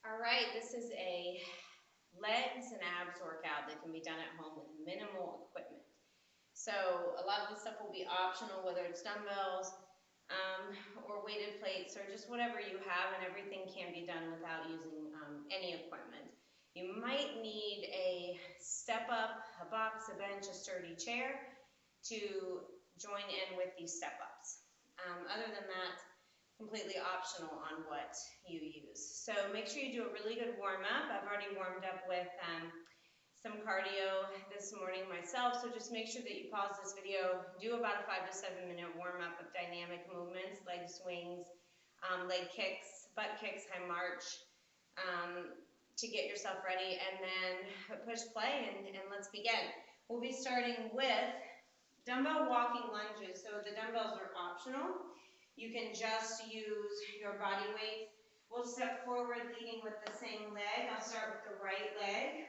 All right, this is a legs and abs workout that can be done at home with minimal equipment. So a lot of the stuff will be optional, whether it's dumbbells or weighted plates or just whatever you have, and everything can be done without using any equipment. You might need a step up, a box, a bench, a sturdy chair to join in with these step ups. Other than that, completely optional on what you use. So make sure you do a really good warm up. I've already warmed up with some cardio this morning myself, so just make sure that you pause this video, do about a 5 to 7 minute warm up of dynamic movements, leg swings, leg kicks, butt kicks, high march, to get yourself ready, and then push play and let's begin. We'll be starting with dumbbell walking lunges. So the dumbbells are optional. You can just use your body weight. We'll step forward leading with the same leg. I'll start with the right leg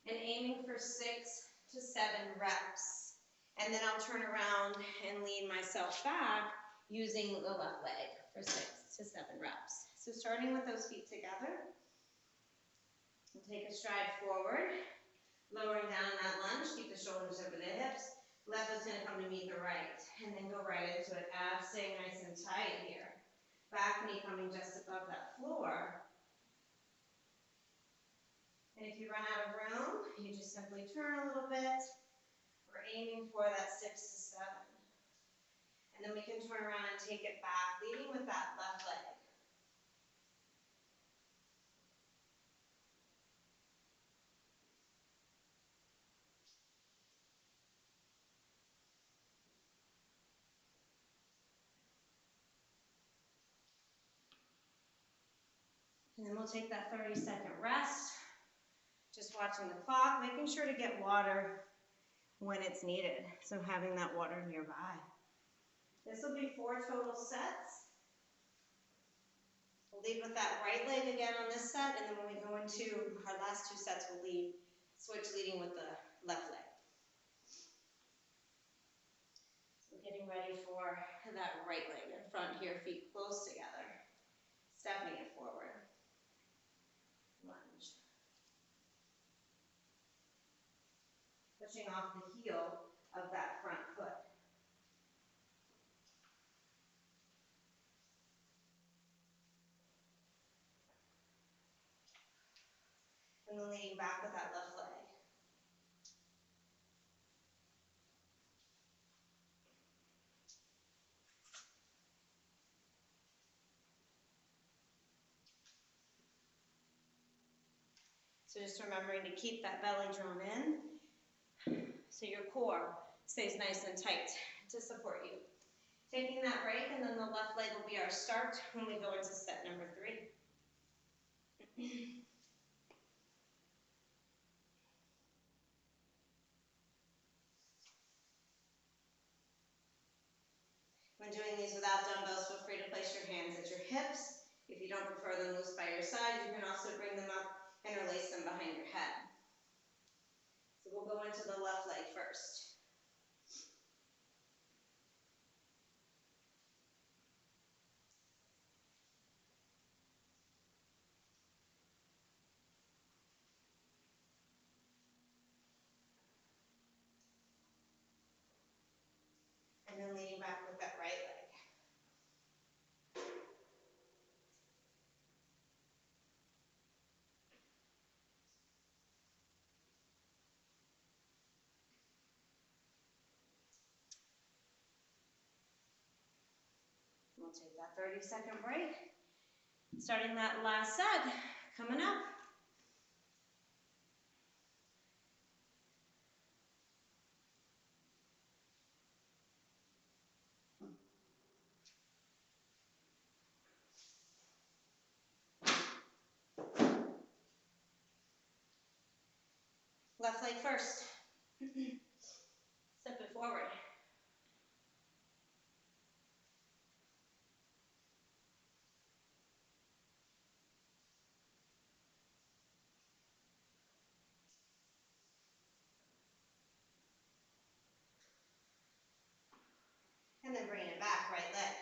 and aiming for 6 to 7 reps. And then I'll turn around and lean myself back using the left leg for 6 to 7 reps. So starting with those feet together, we'll take a stride forward, lowering down in that lunge, keep the shoulders over the hips. Left is going to come to meet the right, and then go right into it. Abs staying nice and tight here. Back knee coming just above that floor. And if you run out of room, you just simply turn a little bit. We're aiming for that 6 to 7. And then we can turn around and take it back, leading with that left leg. And then we'll take that 30-second rest, just watching the clock, making sure to get water when it's needed, so having that water nearby. This will be 4 total sets. We'll lead with that right leg again on this set, and then when we go into our last 2 sets, we'll switch leading with the left leg. So getting ready for that right leg in front here, feet close together, stepping it forward. Lunge. Pushing off the heel of that front foot. And then leaning back with that left leg. So just remembering to keep that belly drawn in so your core stays nice and tight to support you. Taking that break, and then the left leg will be our start when we go into set number 3. When doing these without dumbbells, feel free to place your hands at your hips. If you don't prefer them loose by your side, you can also bring them up and release them behind your head. So we'll go into the left leg first. And then leaning back with that right leg. We'll take that 30-second break. Starting that last set, coming up. Left leg first. Step it forward. And then bringing it back, right leg.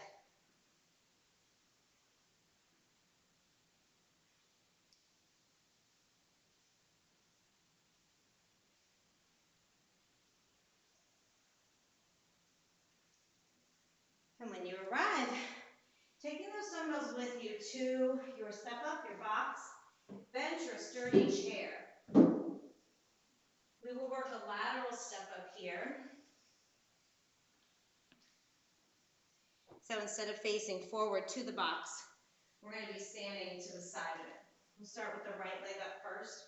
dumbbells with you to your step up, your box, bench, or sturdy chair. We will work a lateral step up here. So instead of facing forward to the box, we're going to be standing to the side of it. We'll start with the right leg up first.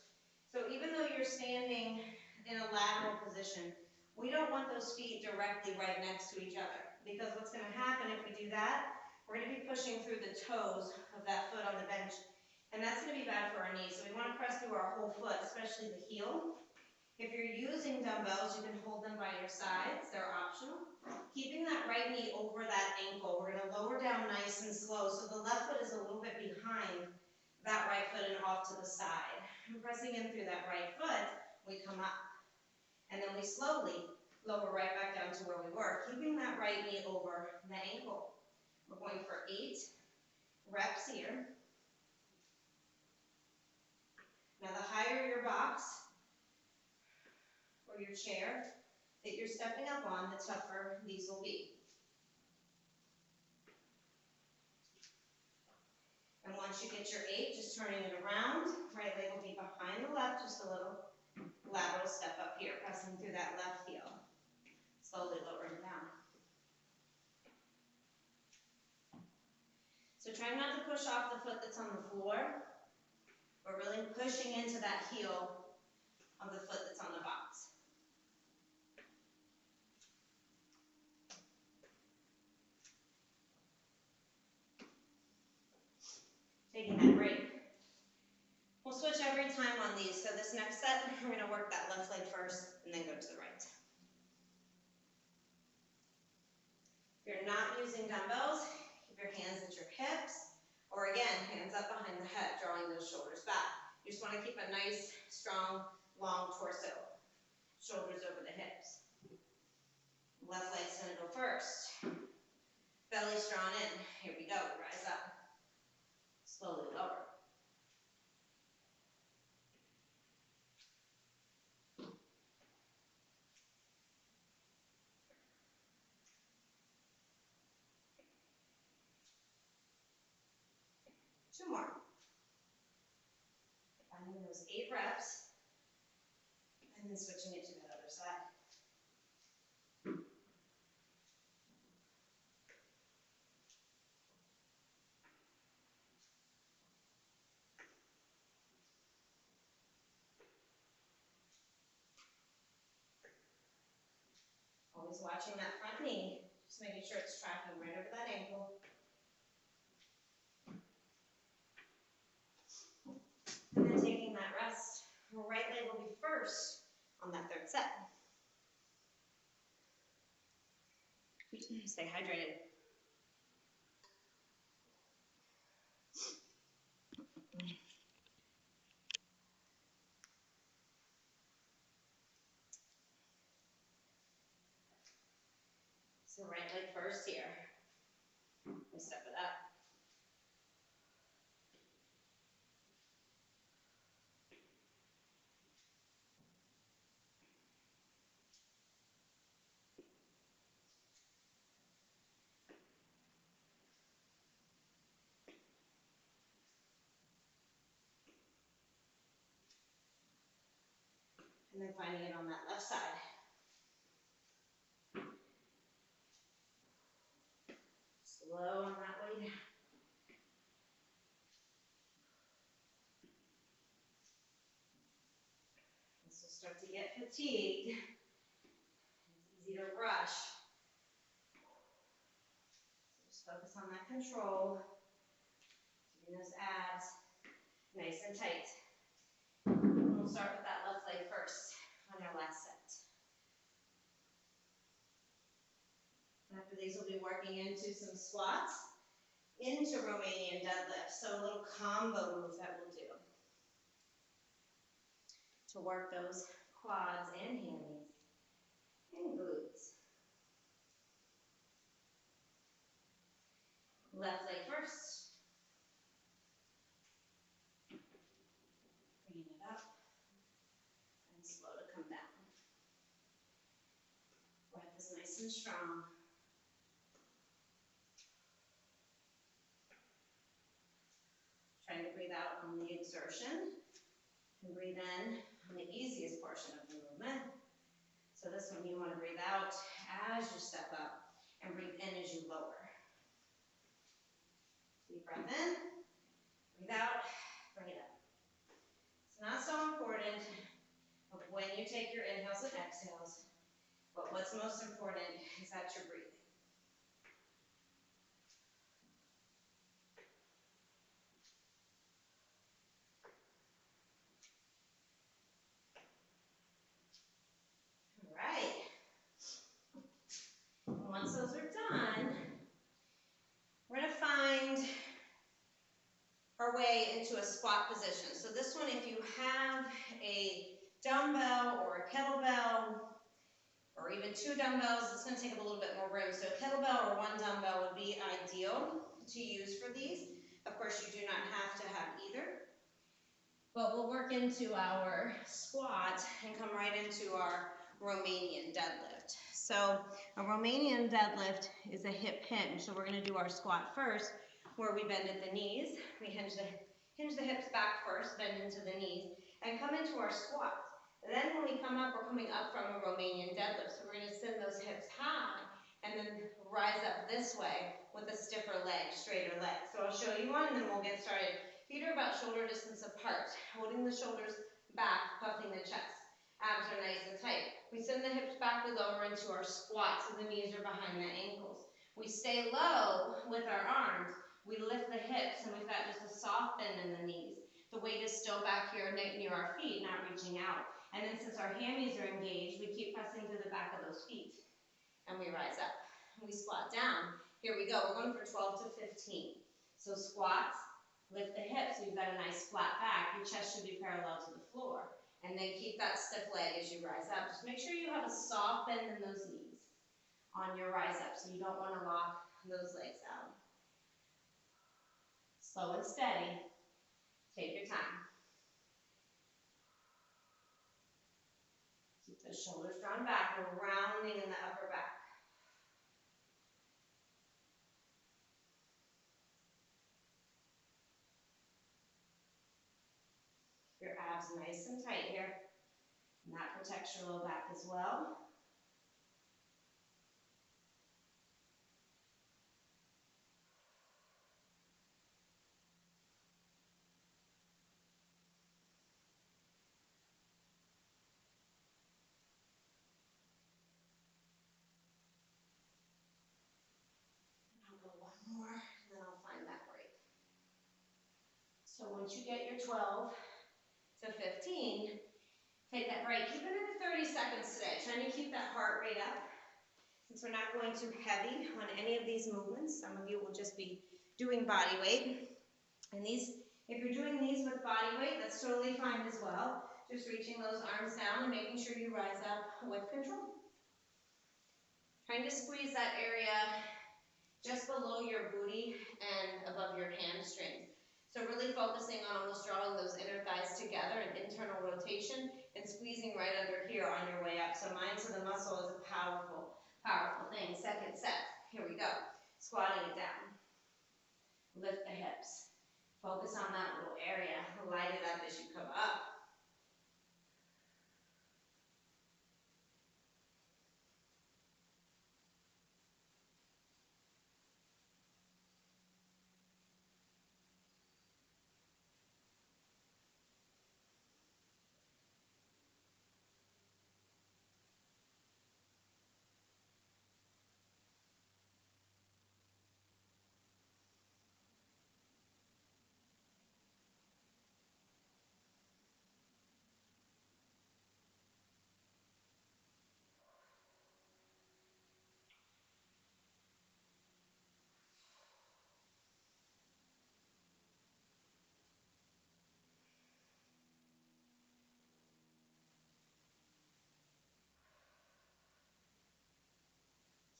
So even though you're standing in a lateral position, we don't want those feet directly right next to each other, because what's going to happen if we do that, we're going to be pushing through the toes of that foot on the bench, and that's going to be bad for our knees. So we want to press through our whole foot, especially the heel. If you're using dumbbells, you can hold them by your sides. They're optional. Keeping that right knee over that ankle, we're going to lower down nice and slow, so the left foot is a little bit behind that right foot and off to the side. And pressing in through that right foot, we come up. And then we slowly lower right back down to where we were, keeping that right knee over the ankle. We're going for 8 reps here. Now the higher your box or your chair that you're stepping up on, the tougher these will be. And once you get your 8, just turning it around, right leg will be behind the left just a little. Lateral step up here, pressing through that left heel. Slowly lowering down. So try not to push off the foot that's on the floor. We're really pushing into that heel of the foot that's on the box. Taking that break. We'll switch every time on these. So this next set, we're going to work that left leg first and then go to the right. If you're not using dumbbells, keep your hands at your hips, or again, hands up behind the head, drawing those shoulders back. You just want to keep a nice, strong, long torso. Shoulders over the hips. Left leg's going to go first. Belly's drawn in. Here we go. Rise up. Slowly lower. Two more. Finding those 8 reps, and then switching it to that other side. Always watching that front knee, just making sure it's tracking right over that ankle. And then taking that rest. Our right leg will be first on that 3rd set. Stay hydrated. So right leg first here. We step it up. And then finding it on that left side. Slow on that way down. This will start to get fatigued. It's easy to rush. So just focus on that control. Keeping those abs nice and tight. And we'll start with that left leg first on our last set. After these, we'll be working into some squats, into Romanian deadlifts. So a little combo move that we'll do to work those quads and hammies and glutes. Left leg first. Bringing it up and slow to come down. Breath is nice and strong. portion. And breathe in on the easiest portion of the movement. So this one you want to breathe out as you step up and breathe in as you lower. Deep breath in, breathe out, bring it up. It's not so important when you take your inhales and exhales, but what's most important is that you're breathing. All right. Once those are done, we're going to find our way into a squat position. So this one, if you have a dumbbell or a kettlebell, or even 2 dumbbells, it's going to take up a little bit more room. So a kettlebell or 1 dumbbell would be ideal to use for these. Of course, you do not have to have either. But we'll work into our squat and come right into our Romanian deadlift. So a Romanian deadlift is a hip hinge. So we're going to do our squat first, where we bend at the knees. We hinge the hips back first, bend into the knees, and come into our squat. Then when we come up, we're coming up from a Romanian deadlift. So we're going to send those hips high and then rise up this way with a stiffer leg, straighter leg. So I'll show you one and then we'll get started. Feet are about shoulder distance apart, holding the shoulders back, puffing the chest. Abs are nice and tight. We send the hips back, we lower into our squat, so the knees are behind the ankles. We stay low with our arms. We lift the hips, and we've got just a soft bend in the knees. The weight is still back here near our feet, not reaching out. And then since our hammies are engaged, we keep pressing to the back of those feet. And we rise up. We squat down. Here we go. We're going for 12 to 15. So squats, lift the hips, so you've got a nice flat back. Your chest should be parallel to the floor. And then keep that stiff leg as you rise up. Just make sure you have a soft bend in those knees on your rise up, so you don't want to lock those legs out. Slow and steady. Take your time. Keep the shoulders drawn back and rounding in the upper back. Your abs nice and tight here. And that protects your low back as well. I'll go one more, and then I'll find that break. So once you get your 12 to 15, take that break. Keep it at 30 seconds today. Trying to keep that heart rate up. Since we're not going too heavy on any of these movements, some of you will just be doing body weight. And these, if you're doing these with body weight, that's totally fine as well. Just reaching those arms down and making sure you rise up with control. Trying to squeeze that area just below your booty and above your hamstring. So really focusing on almost drawing those inner thighs together, an internal rotation, and squeezing right under here on your way up. So mind to the muscle is a powerful, powerful thing. Second set. Here we go. Squatting it down. Lift the hips. Focus on that little area. Light it up as you come up.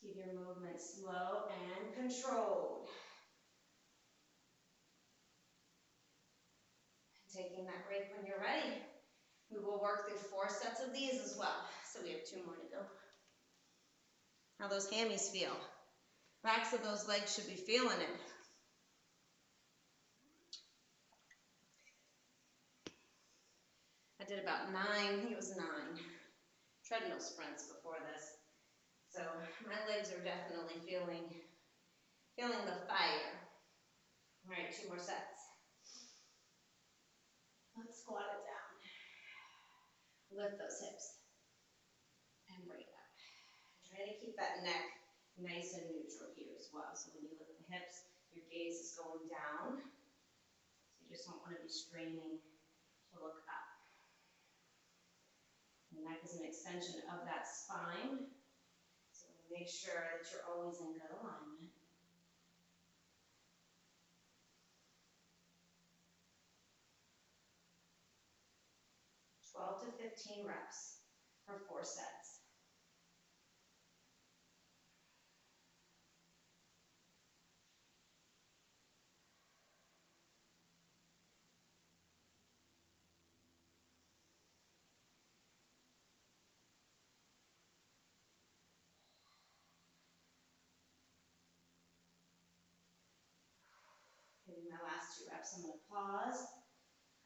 Keep your movement slow and controlled. Taking that break when you're ready. We will work through 4 sets of these as well. So we have 2 more to go. How those hammies feel. Backs of those legs should be feeling it. I did about 9, I think it was 9 treadmill sprints before this. So my legs are definitely feeling the fire. All right, 2 more sets. Let's squat it down. Lift those hips and bring it up. Try to keep that neck nice and neutral here as well. So when you lift the hips, your gaze is going down. So you just don't want to be straining to look up. The neck is an extension of that spine. So make sure that you're always in good alignment. To 15 reps for 4 sets. Maybe my last 2 reps, I'm going to pause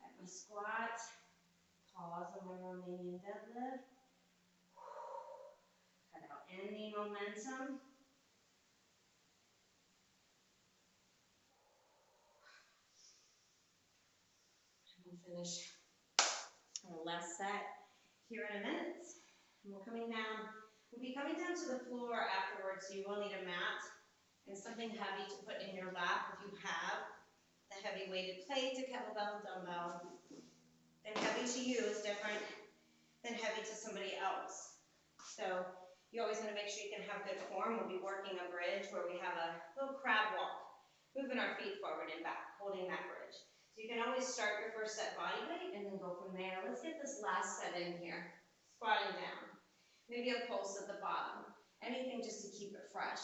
at my squat, pause on my Romanian deadlift, cut out any momentum. We'll finish our last set here in a minute. And we're coming down. We'll be coming down to the floor afterwards, so you will need a mat and something heavy to put in your lap if you have a heavy weighted plate, a kettlebell, dumbbell. And heavy to you is different than heavy to somebody else. So you always want to make sure you can have good form. We'll be working a bridge where we have a little crab walk, moving our feet forward and back, holding that bridge. So you can always start your first set body weight and then go from there. Let's get this last set in here. Squatting down. Maybe a pulse at the bottom. Anything just to keep it fresh.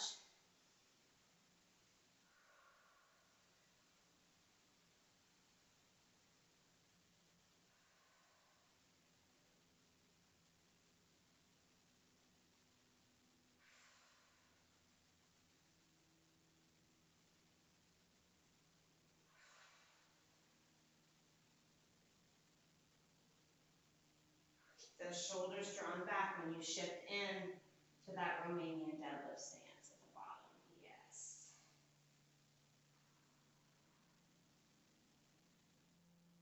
Those shoulders drawn back when you shift in to that Romanian deadlift stance at the bottom. Yes.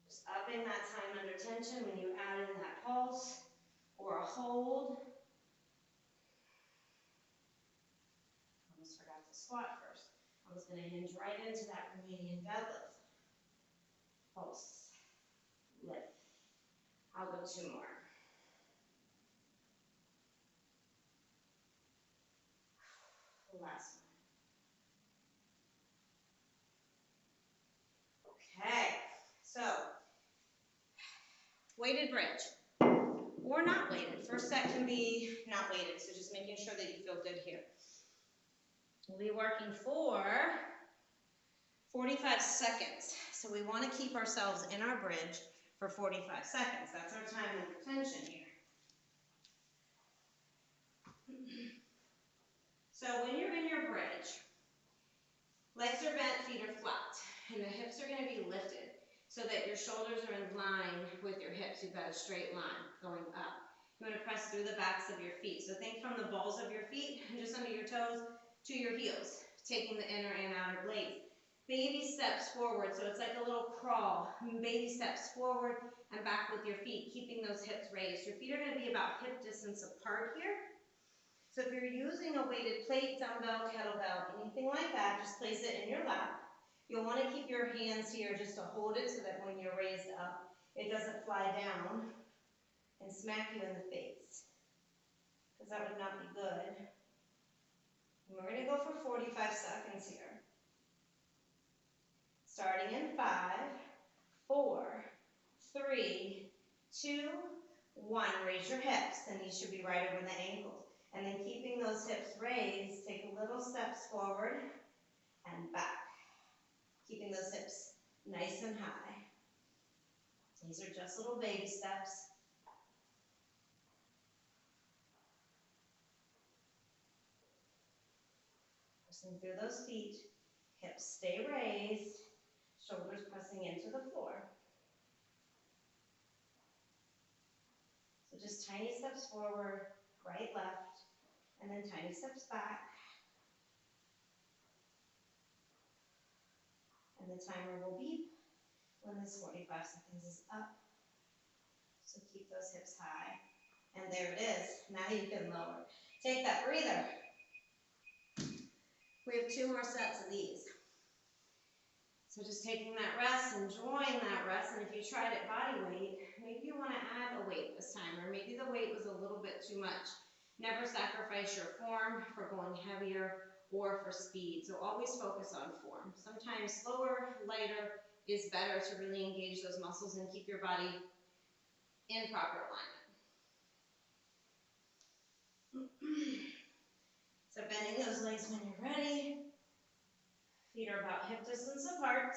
Just upping that time under tension when you add in that pulse or a hold. Almost forgot to squat first. I was going to hinge right into that Romanian deadlift. Pulse. Lift. I'll go 2 more. Last one. Okay, so weighted bridge or not weighted. First set can be not weighted, so just making sure that you feel good here. We'll be working for 45 seconds. So we want to keep ourselves in our bridge for 45 seconds. That's our time under tension here. So when you're in your bridge, legs are bent, feet are flat, and the hips are going to be lifted so that your shoulders are in line with your hips. You've got a straight line going up. You want to press through the backs of your feet. So think from the balls of your feet and just under your toes to your heels, taking the inner and outer blades. Baby steps forward, so it's like a little crawl. Baby steps forward and back with your feet, keeping those hips raised. Your feet are going to be about hip distance apart here. So if you're using a weighted plate, dumbbell, kettlebell, anything like that, just place it in your lap. You'll want to keep your hands here just to hold it so that when you're raised up, it doesn't fly down and smack you in the face, because that would not be good. And we're going to go for 45 seconds here. Starting in 5, 4, 3, 2, 1. Raise your hips, and these should be right over the ankles. And then keeping those hips raised, take little steps forward and back. Keeping those hips nice and high. These are just little baby steps. Pressing through those feet, hips stay raised, shoulders pressing into the floor. just tiny steps forward, right, left, and then tiny steps back. And the timer will beep when this 45 seconds is up. So keep those hips high. And there it is. Now you can lower. Take that breather. We have 2 more sets of these. So just taking that rest, enjoying that rest, and if you tried it body weight, maybe you want to add a weight this time, or maybe the weight was a little bit too much. Never sacrifice your form for going heavier or for speed, so always focus on form. Sometimes slower, lighter is better to really engage those muscles and keep your body in proper alignment. So bending those legs when you're ready. Feet are about hip distance apart.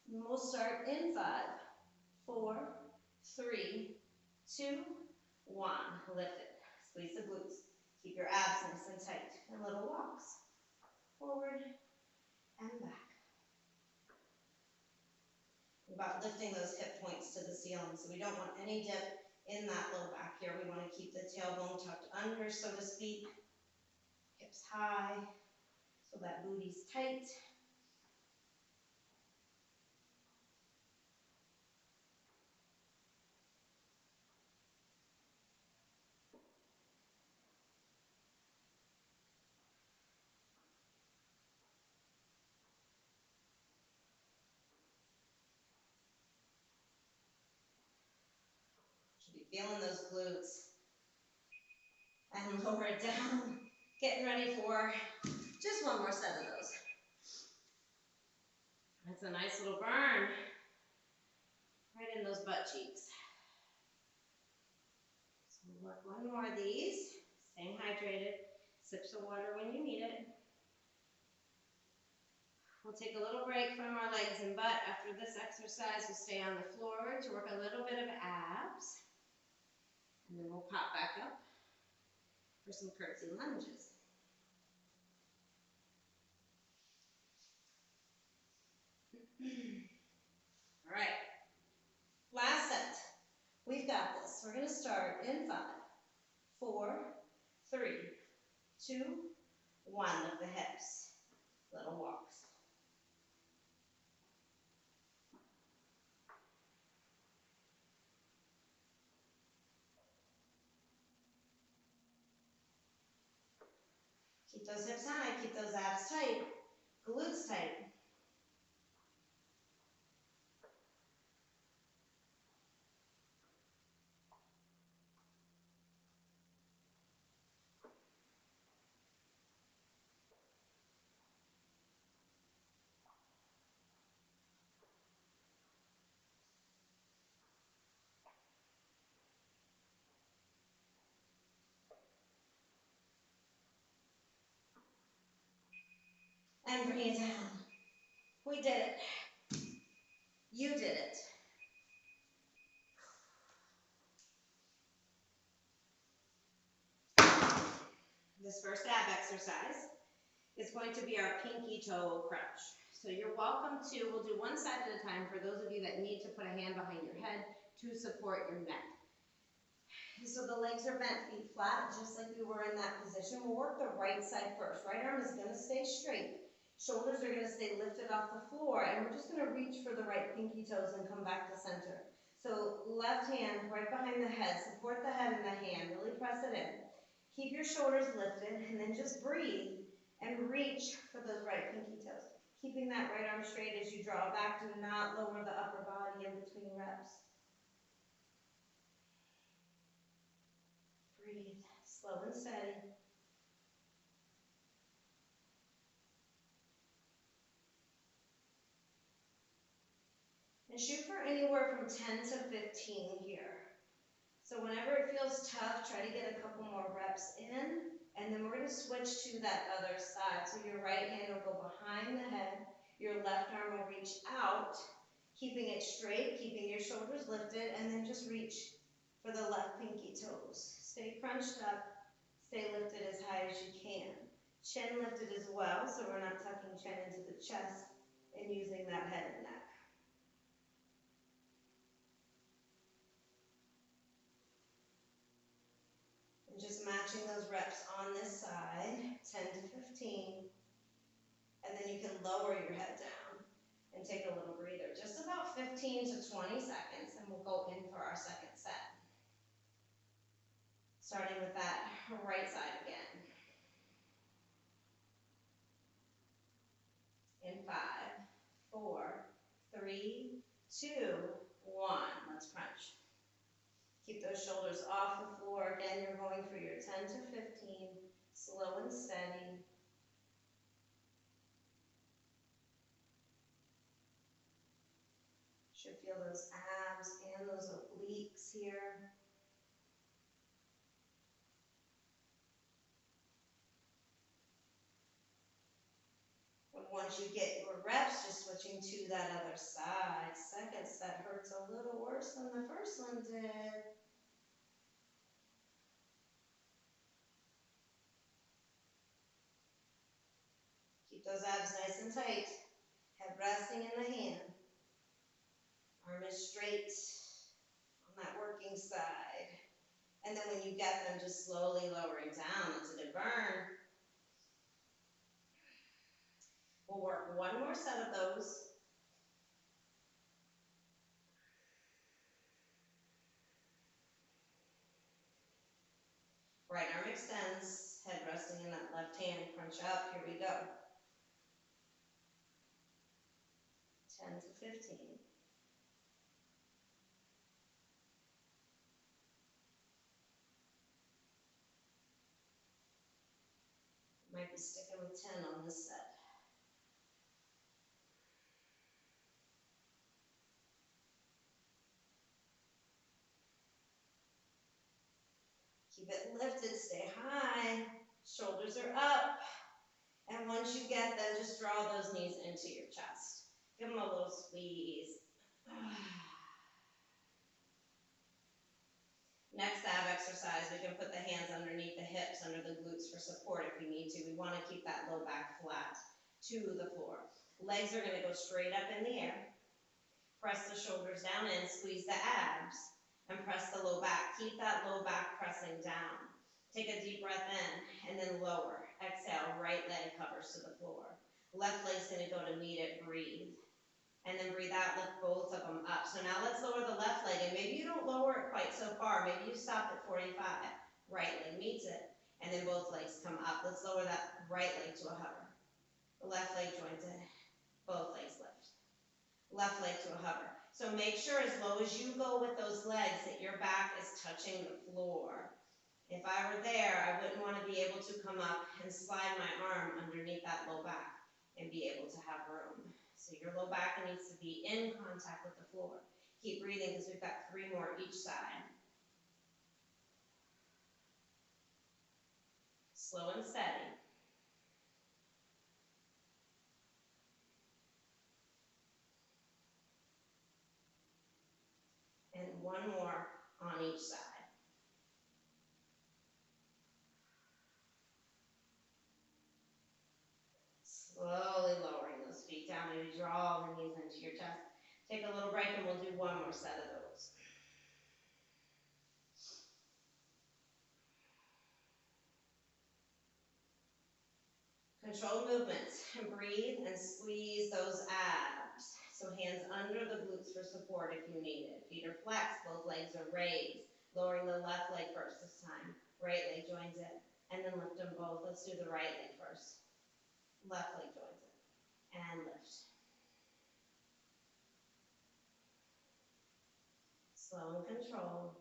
And we'll start in 5, 4, 3, 2, 1. Lift it. Squeeze the glutes. Keep your abs nice and tight. And little walks. Forward and back. We're about lifting those hip points to the ceiling. So we don't want any dip in that low back here. We want to keep the tailbone tucked under, so to speak. Hips high. So that booty's tight. Should be feeling those glutes. And lower it down. Getting ready for just 1 more set of those. That's a nice little burn. Right in those butt cheeks. So we'll work 1 more of these. Staying hydrated. Sips of water when you need it. We'll take a little break from our legs and butt. After this exercise, we'll stay on the floor to work a little bit of abs. And then we'll pop back up for some curtsy lunges. All right. Last set. We've got this. We're going to start in 5, 4, 3, 2, 1. Lift the hips. Little walks. Keep those hips high. Keep those abs tight. Glutes tight. And bring it down. We did it. You did it. This first ab exercise is going to be our pinky toe crunch. So you're welcome to, we'll do 1 side at a time for those of you that need to put a hand behind your head to support your neck. So the legs are bent, feet flat, just like we were in that position. We'll work the right side first. Right arm is going to stay straight. Shoulders are going to stay lifted off the floor, and we're just going to reach for the right pinky toes and come back to center. So left hand right behind the head, support the head and the hand, really press it in. Keep your shoulders lifted, and then just breathe and reach for those right pinky toes. Keeping that right arm straight as you draw back. Do not lower the upper body in between reps. Breathe, slow and steady. And shoot for anywhere from 10 to 15 here. So whenever it feels tough, try to get a couple more reps in, and then we're going to switch to that other side. So your right hand will go behind the head, your left arm will reach out, keeping it straight, keeping your shoulders lifted, and then just reach for the left pinky toes. Stay crunched up, stay lifted as high as you can. Chin lifted as well, so we're not tucking chin into the chest and using that head and neck. And just matching those reps on this side, 10 to 15. And then you can lower your head down and take a little breather. Just about 15 to 20 seconds, and we'll go in for our second set. Starting with that right side again. In 5, 4, 3, 2, 1. Let's crunch. Keep those shoulders off the floor. Again, you're going for your 10 to 15, slow and steady. Should feel those abs and those obliques here. And once you get your reps, just switching to that other side. Second set hurts a little worse than the first one did. Keep those abs nice and tight. Head resting in the hand. Arm is straight on that working side. And then when you get them, just slowly lowering down. That's a good burn. We'll work one more set of those. Right arm extends, head resting in that left hand. Crunch up. Here we go. 10 to 15. Might be sticking with 10 on this set. Keep it lifted, stay high. Shoulders are up. And once you get them, just draw those knees into your chest. Give them a little squeeze. Next ab exercise, we can put the hands underneath the hips, under the glutes for support if we need to. We want to keep that low back flat to the floor. Legs are going to go straight up in the air. Press the shoulders down in, squeeze the abs, and press the low back. Keep that low back pressing down. Take a deep breath in, and then lower. Exhale, right leg covers to the floor. Left leg's going to go to meet it, breathe. And then breathe out, lift both of them up. So now let's lower the left leg, and maybe you don't lower it quite so far. Maybe you stop at 45. Right leg meets it, and then both legs come up. Let's lower that right leg to a hover. The left leg joins it. Both legs lift. Left leg to a hover. So make sure as low as you go with those legs that your back is touching the floor. If I were there, I wouldn't want to be able to come up and slide my arm underneath that low back and be able to have room. So your low back needs to be in contact with the floor. Keep breathing because we've got 3 more each side. Slow and steady. And one more on each side. Slowly lowering those feet down. Maybe draw the knees into your chest. Take a little break and we'll do one more set of those. Controlled movements. Breathe and squeeze those abs. So hands under the glutes for support if you need it. Feet are flexed, both legs are raised. Lowering the left leg first this time. Right leg joins it. And then lift them both. Let's do the right leg first. Left leg joins it. And lift. Slow and controlled.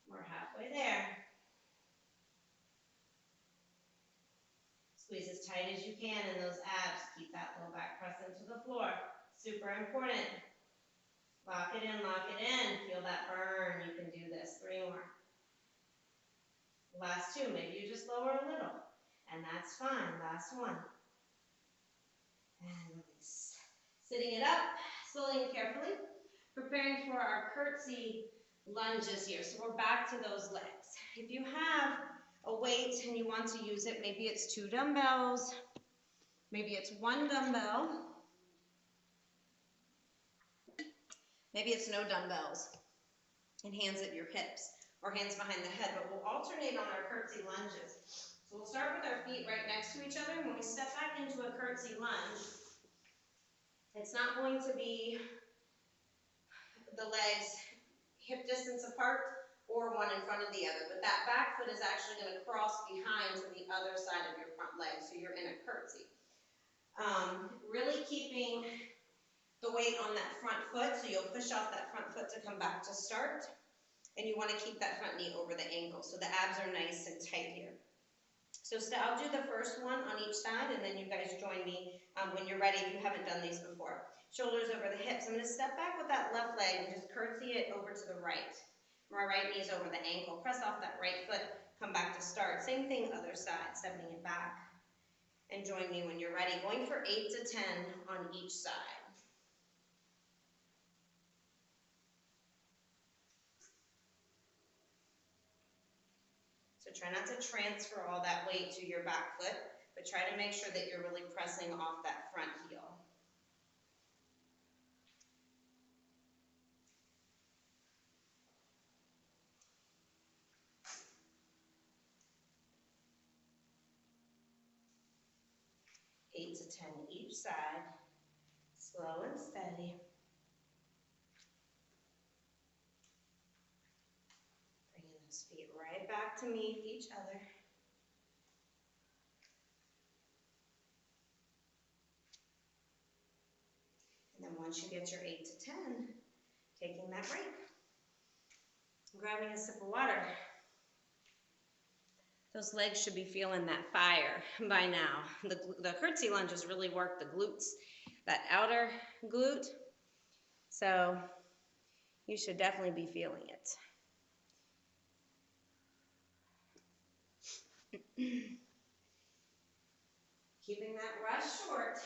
We're halfway there. Squeeze as tight as you can in those abs. Keep that low back press into the floor. Super important. Lock it in, lock it in. Feel that burn. You can do this. 3 more. Last 2. Maybe you just lower a little. And that's fine. Last 1. And release. Sitting it up, slowly and carefully. Preparing for our curtsy lunges here. So we're back to those legs. If you have a weight and you want to use it, maybe it's 2 dumbbells, maybe it's 1 dumbbell, Maybe it's no dumbbells and hands at your hips or hands behind the head, but we'll alternate on our curtsy lunges. So we'll start with our feet right next to each other, and when we step back into a curtsy lunge, it's not going to be the legs hip distance apart or one in front of the other, but that back foot is actually going to cross behind to the other side of your front leg, so you're in a curtsy. Really keeping the weight on that front foot, so you'll push off that front foot to come back to start, and you want to keep that front knee over the ankle, so the abs are nice and tight here. So I'll do the first one on each side, and then you guys join me when you're ready if you haven't done these before. Shoulders over the hips. I'm going to step back with that left leg and just curtsy it over to the right. My right knee is over the ankle. Press off that right foot, come back to start. Same thing, other side, stepping it back. And join me when you're ready. Going for 8 to 10 on each side. So try not to transfer all that weight to your back foot, but try to make sure that you're really pressing off that front heel. Eight to 10 each side, slow and steady. Bringing those feet right back to meet each other. And then once you get your 8 to 10, taking that break. Grabbing a sip of water. Those legs should be feeling that fire by now. The curtsy lunges really work the glutes, that outer glute. So you should definitely be feeling it. Keeping that rest short.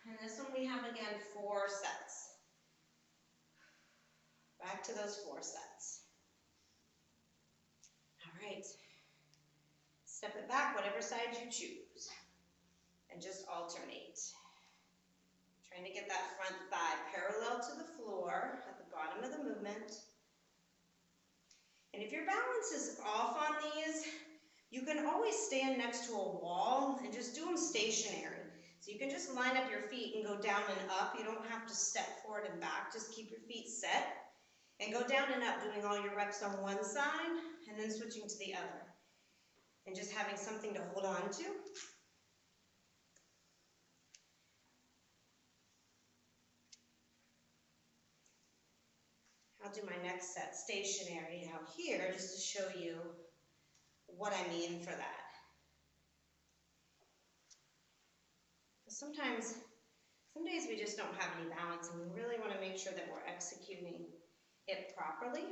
And this one we have again 4 sets. Back to those 4 sets. All right. Step it back, whatever side you choose. And just alternate. Trying to get that front thigh parallel to the floor at the bottom of the movement. And if your balance is off on these, you can always stand next to a wall and just do them stationary. So you can just line up your feet and go down and up. You don't have to step forward and back. Just keep your feet set and go down and up, doing all your reps on one side and then switching to the other. And just having something to hold on to. I'll do my next set stationary out here just to show you what I mean for that. Some days we just don't have any balance, and we really want to make sure that we're executing it properly.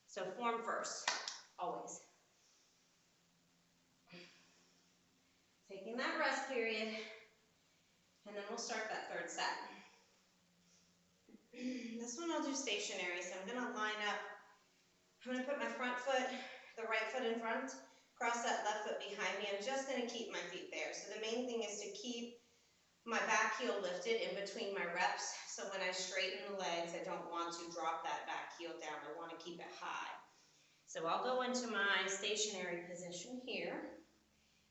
So form first, always. Taking that rest period, and then we'll start that third set. This one I'll do stationary, so I'm going to line up. I'm going to put my front foot, the right foot in front, cross that left foot behind me. I'm just going to keep my feet there. So the main thing is to keep my back heel lifted in between my reps. So when I straighten the legs, I don't want to drop that back heel down. I want to keep it high. So I'll go into my stationary position here,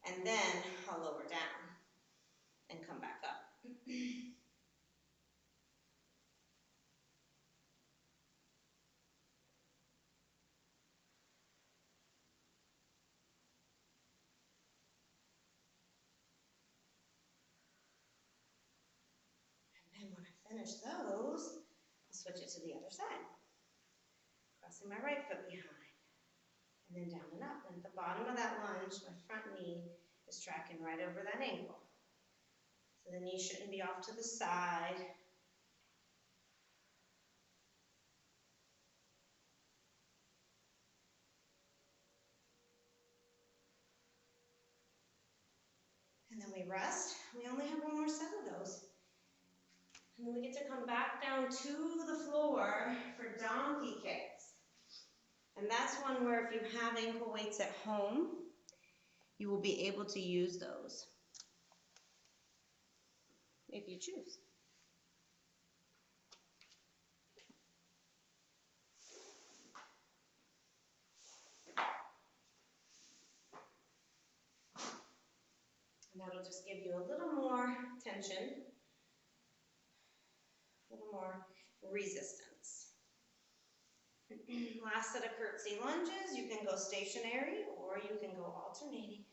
and then I'll lower down and come back up. And when I finish those, I'll switch it to the other side. Crossing my right foot behind, and then down and up. And at the bottom of that lunge, my front knee is tracking right over that ankle. So the knee shouldn't be off to the side. And then we rest. We only have one more set of those. And then we get to come back down to the floor for donkey kicks. And that's one where if you have ankle weights at home, you will be able to use those if you choose. That'll just give you a little more tension, a little more resistance. Last set of curtsy lunges. You can go stationary or you can go alternating.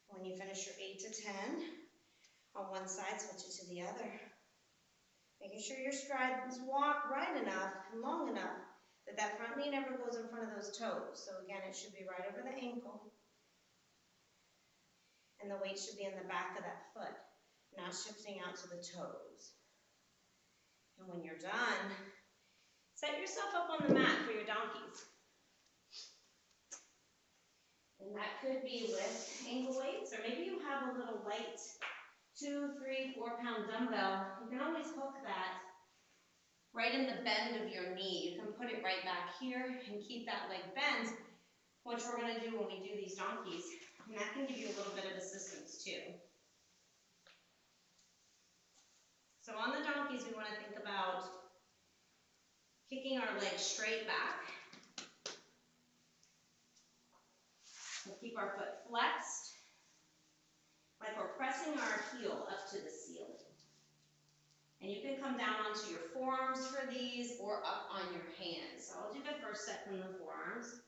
When you finish your 8 to 10, on one side, switch it to the other. Making sure your stride is right enough and long enough that that front knee never goes in front of those toes. So again, it should be right over the ankle. And the weight should be in the back of that foot, not shifting out to the toes. And when you're done, set yourself up on the mat for your donkeys. And that could be with ankle weights, or maybe you have a little light 2, 3, 4 pound dumbbell. You can always hook that right in the bend of your knee. You can put it right back here and keep that leg bent, which we're going to do when we do these donkeys. And that can give you a little bit of assistance too. So on the donkeys, we want to think about kicking our legs straight back. We'll keep our foot flexed, like we're pressing our heel up to the ceiling. And you can come down onto your forearms for these or up on your hands. So I'll do the first set from the forearms.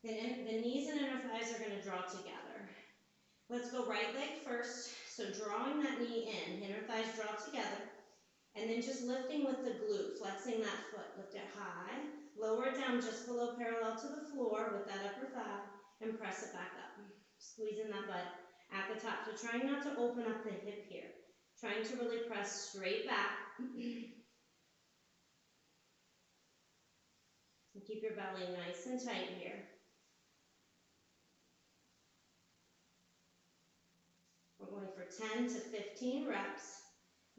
Then the knees and inner thighs are going to draw together. Let's go right leg first. So drawing that knee in, inner thighs draw together. And then just lifting with the glute, flexing that foot. Lift it high, lower it down just below parallel to the floor with that upper thigh. And press it back up, squeezing that butt at the top. So trying not to open up the hip here. Trying to really press straight back. And keep your belly nice and tight here. We're going for 10 to 15 reps.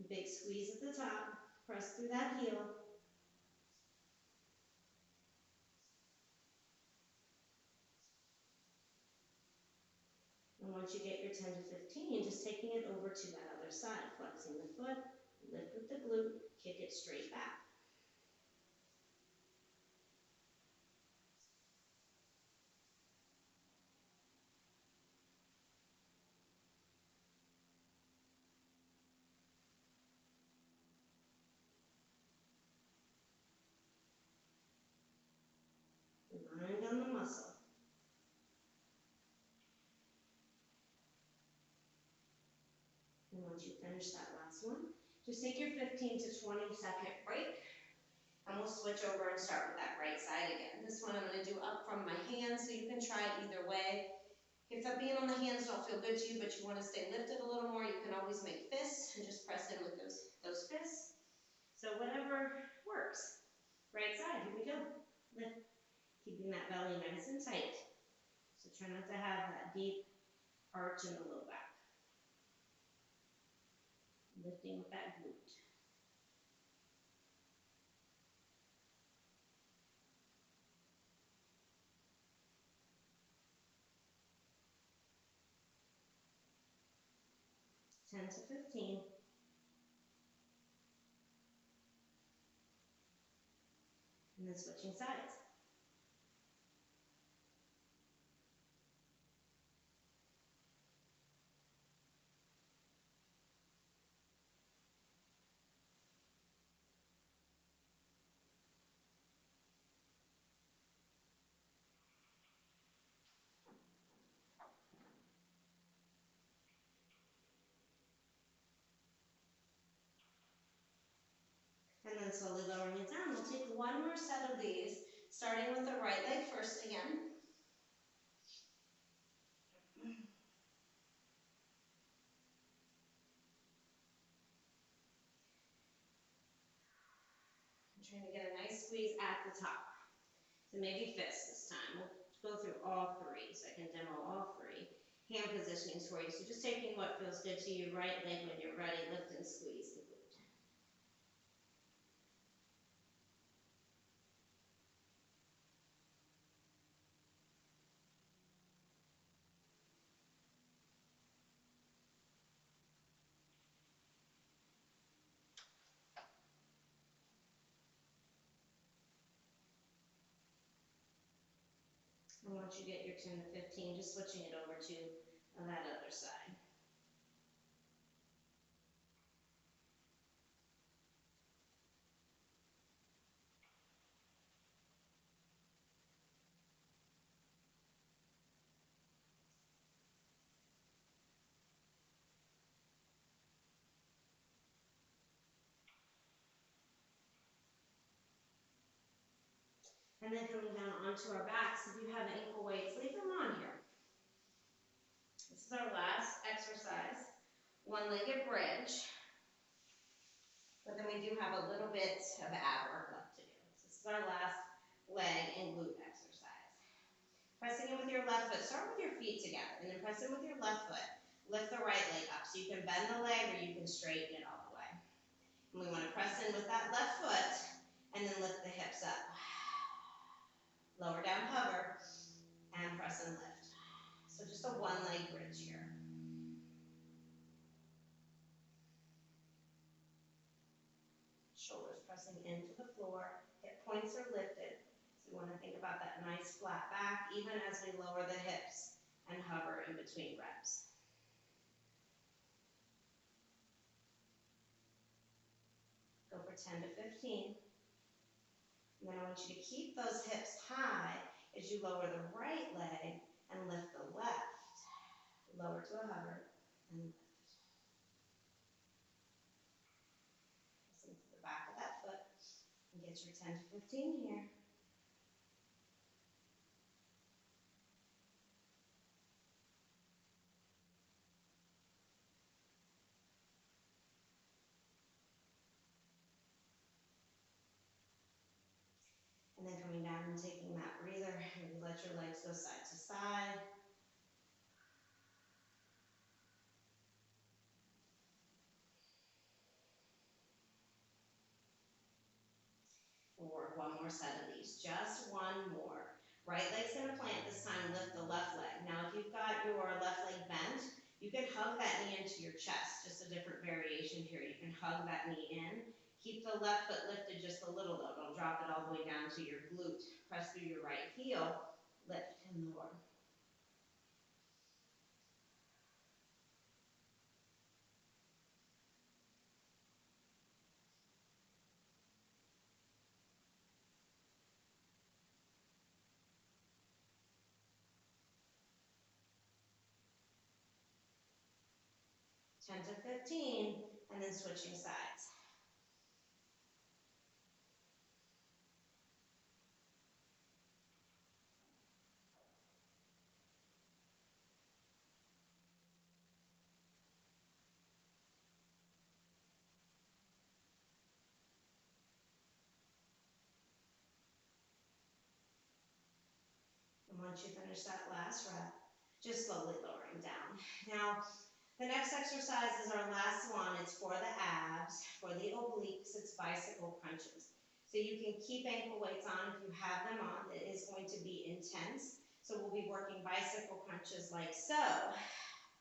Big squeeze at the top. Press through that heel. And once you get your 10 to 15, just taking it over to that other side, flexing the foot, lift with the glute, kick it straight back. Mind on the muscle. And once you finish that last one, just take your 15 to 20 second break, and we'll switch over and start with that right side again. This one I'm going to do up from my hands, so you can try it either way. If that being on the hands don't feel good to you, but you want to stay lifted a little more, you can always make fists and just press in with those fists. So whatever works. Right side, here we go. Lift, keeping that belly nice and tight. So try not to have that deep arch in the low back. Lifting with that glute. Ten to 15. And then switching sides. And then slowly lowering it down. We'll take one more set of these, starting with the right leg first again. I'm trying to get a nice squeeze at the top. So maybe fists this time. We'll go through all three, so I can demo all three. Hand positionings for you. So just taking what feels good to you. Right leg when you're ready, lift and squeeze the glute. once you get your 10 to 15, just switching it over to that other side. And then coming down onto our backs, if you have ankle weights, leave them on here. This is our last exercise, one-legged bridge. But then we do have a little bit of ab work left to do. So this is our last leg and glute exercise. Pressing in with your left foot, start with your feet together, and then press in with your left foot. Lift the right leg up, so you can bend the leg or you can straighten it all the way. And we want to press in with that left foot, and then lift the hips up. Lower down, hover, and press and lift. So just a one-leg bridge here. Shoulders pressing into the floor, hip points are lifted. So we want to think about that nice flat back, even as we lower the hips and hover in between reps. Go for 10 to 15. And then I want you to keep those hips high as you lower the right leg and lift the left. Lower to a hover and lift. Listen to the back of that foot and get your 10 to 15 here. And then coming down and taking that breather, maybe let your legs go side to side. We'll work one more set of these, just one more. Right leg's gonna plant this time, lift the left leg. Now if you've got your left leg bent, you can hug that knee into your chest, just a different variation here. You can hug that knee in. Keep the left foot lifted just a little though, don't drop it all the way down to your glute. Press through your right heel, lift and lower. Ten to 15, and then switching sides. And once you finish that last rep, just slowly lowering down. Now, the next exercise is our last one. It's for the abs, for the obliques. It's bicycle crunches. So you can keep ankle weights on if you have them on. It is going to be intense. So we'll be working bicycle crunches like so,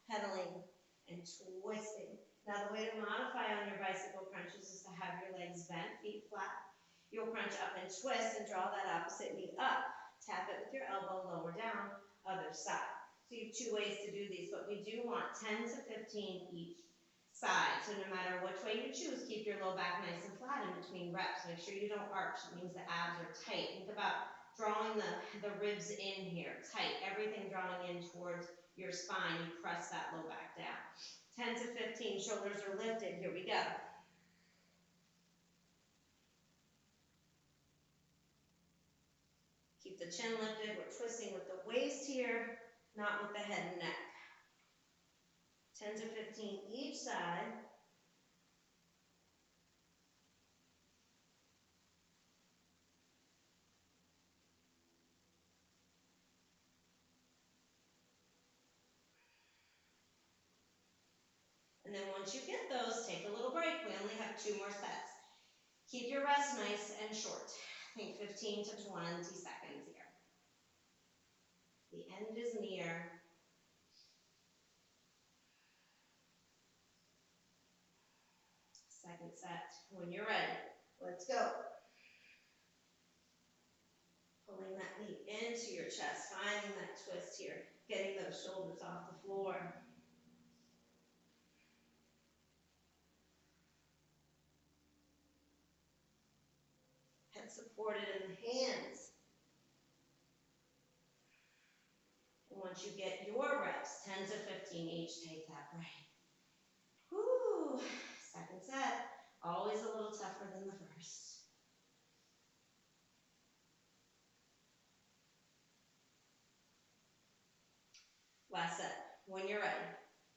pedaling and twisting. Now the way to modify on your bicycle crunches is to have your legs bent, feet flat. You'll crunch up and twist and draw that opposite knee up. Tap it with your elbow, lower down, other side. So you have two ways to do these, but we do want 10 to 15 each side. So no matter which way you choose, keep your low back nice and flat in between reps. Make sure you don't arch. It means the abs are tight. Think about drawing the ribs in here, tight. Everything drawing in towards your spine. You press that low back down. 10 to 15, shoulders are lifted. Here we go. Keep the chin lifted. We're twisting with the waist here, not with the head and neck. 10 to 15 each side. And then once you get those, take a little break. We only have 2 more sets. Keep your rest nice and short. Think 15 to 20 seconds here. The end is near. Second set when you're ready. Let's go. Pulling that that knee into your chest, finding that twist here, getting those shoulders off the floor. Head supported in the hands. And once you get your reps, 10 to 15 each, take that break. Whew. Second set, always a little tougher than the first. Last set, when you're ready,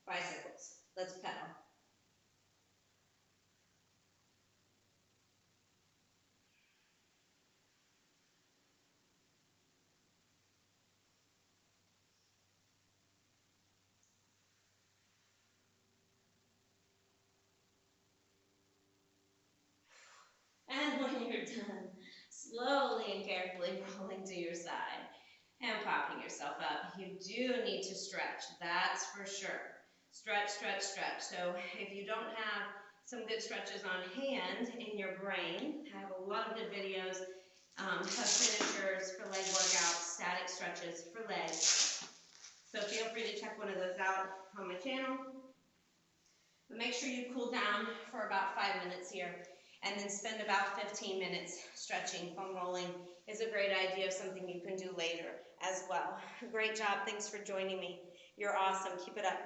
bicycles. Let's pedal. And when you're done, slowly and carefully rolling to your side and popping yourself up. You do need to stretch, that's for sure. Stretch, stretch, stretch. So if you don't have some good stretches on hand in your brain, I have a lot of good videos of finishers for leg workouts, static stretches for legs. So feel free to check one of those out on my channel. But make sure you cool down for about 5 minutes here, and then spend about 15 minutes stretching. Foam rolling is a great idea of something you can do later as well. Great job. Thanks for joining me. You're awesome. Keep it up.